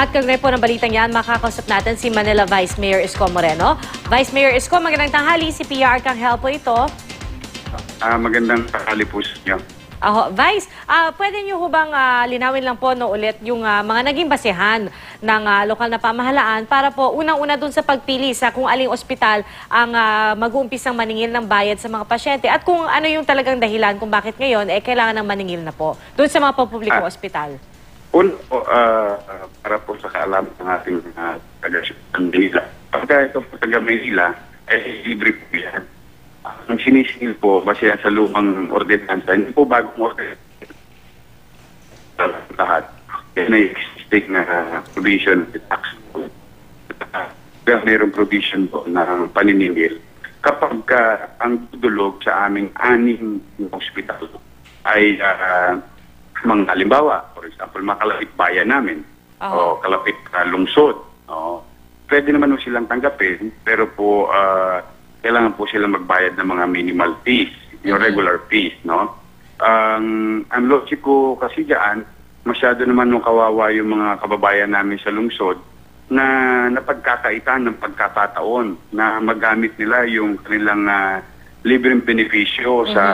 At kaugnay po ng balitang yan, makakausap natin si Manila Vice Mayor Isko Moreno. Vice Mayor Isko, magandang tanghali. Si PR Arcangel po ito. Magandang tanghali po sa inyo. Vice, pwede niyo ho bang linawin lang po ulit yung mga naging basehan ng lokal na pamahalaan para po unang-una dun sa pagpili sa kung aling ospital ang mag-uumpisang maningil ng bayad sa mga pasyente at kung ano yung talagang dahilan kung bakit ngayon kailangan ng maningil na po dun sa mga pampublikong ospital? Una po, para po sa kaalaman ng ating taga-Manila. Pagka ito po taga-Manila, libre po yan. Ang sinisingil po, base sa lumang ordinansa, hindi po bagong ordinansa. Lahat. Yan ay existing na provision of the tax code. Mayroong provision po ng paniningil. Kapag ang dudulog sa aming 6 hospital ay mga halimbawa, for example, makalapit bayan namin o kalapit lungsod. Pwede naman silang tanggapin, pero po kailangan po silang magbayad ng mga minimal fees, yung regular fees, no? Ang logic ko kasi dyan, masyado naman nung kawawa yung mga kababayan namin sa lungsod na napagkakaitan ng pagkakataon na magamit nila yung kanilang libreng benepisyo sa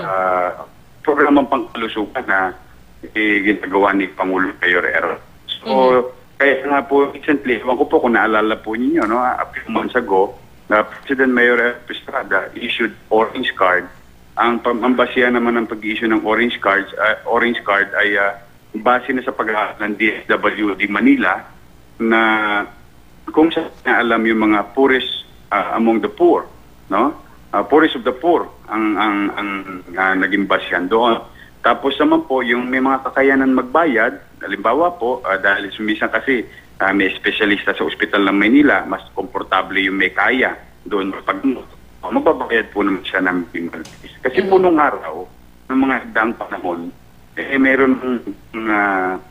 programang pangkalusugan na ginagawa ni Pangulo Mayor Ero. So, kaya nga po recently, ewan ko po kung naalala po ninyo, no? A few months ago, President Mayor Estrada issued orange card. Ang basihan naman ng pag-issue ng orange card ay base na sa pag-aaral ng DSWD Manila na kung saan alam yung mga poorest among the poor, no? Poorest of the poor ang naging basihan doon. Tapos naman po, yung may mga kakayanan magbayad, halimbawa po, dahil sumisan kasi may espesyalista sa ospital ng Maynila, mas komportable yung may kaya doon pag magbabayad po naman siya ng minimal fees. Kasi po nung araw, ng mga hagdang panahon, meron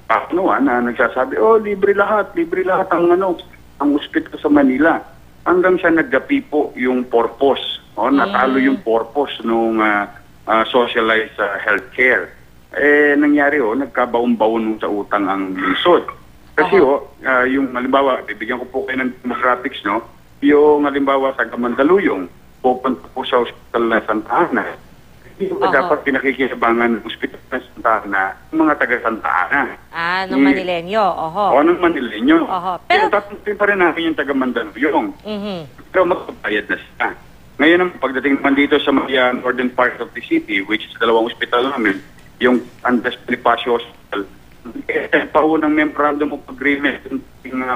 pakunuan na nagsasabi, libre lahat ang ospital sa Manila. Hanggang sa naggapi po yung purpose, natalo yung purpose nung socialized healthcare. Nangyari nagkabaon-baon sa utang ang lungsod. Kasi yung halimbawa, bibigyan ko po kayo ng demographics, no? Yung halimbawa sa Mandaluyong, pupunta po sa ospital na Santa Ana. Hindi po dapat pinakikisabangan ng ospital na Santa Ana, yung mga taga Santa Ana. Nung Manileño. Nung Manileño. Pero tatanungin pa rin natin yung taga Mandaluyong. Pero magpabayad na sila. Ngayon, pagdating naman dito sa northern part of the city, which is dalawang ospital namin, yung Andres Bonifacio Hospital, paunang memorandum of agreement ng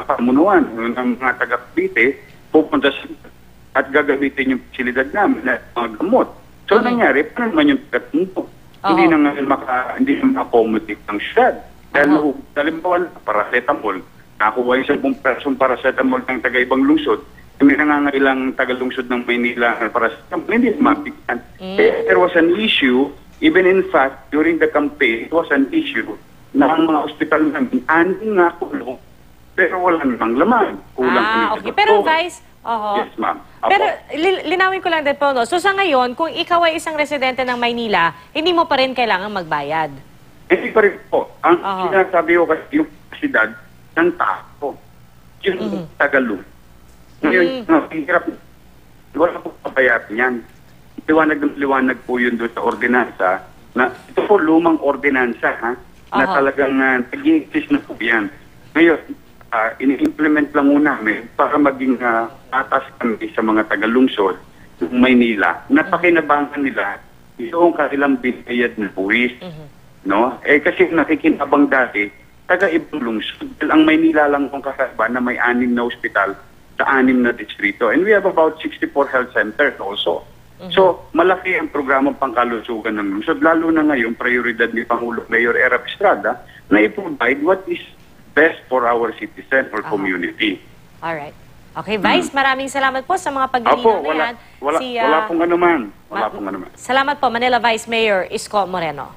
pamunuan ng mga taga-Cavite, pupunta at gagamitin yung fasilidad namin na mga gamot. So, nangyari, paano naman yung taga-Tunto? Hindi na maka-accommodate ng siyad. Dahil, halimbawa, paracetamol, nakuha yung 10 persong paracetamol ng taga-ibang lungsod, hindi nangangailang taga-lungsod ng Maynila para sa hindi mapigyan. There was an issue, even in fact, during the campaign, it was an issue na ang mga ospital namin, nga kulong, pero wala namang laman. Kulang okay. Pero guys, yes, ma'am. Pero linawin ko lang din po, no? So sa ngayon, kung ikaw ay isang residente ng Maynila, hindi mo pa rin kailangan magbayad? Hindi pa rin po. Ang sinasabi ko kasi yung kasidad ng tao, yung Tagalog. Ngayon, hirap. Wala po kabayaan yan. Liwanag po yun doon sa ordinansa na ito po lumang ordinansa na talagang nag-i-exist na po yan. Ngayon, ini-implement lang muna namin para maging atas kami sa mga taga-lungsod ng Maynila na pakinabangan nila yung kanilang binayad na buwis. No? Kasi nakikinabang dati, taga-ibang lungsod. Ang Maynila lang kung kakaiba na may 6 na ospital sa 6 na distrito. And we have about 64 health centers also. So, malaki ang programang pangkalusugan ng lungsod, lalo na ngayon, prioridad ni Pangulo Mayor Erap Estrada na i-provide what is best for our citizen or community. Alright. Okay, Vice, maraming salamat po sa mga paglilinaw na yan. Wala pong anuman. Salamat po, Manila Vice Mayor Isko Moreno.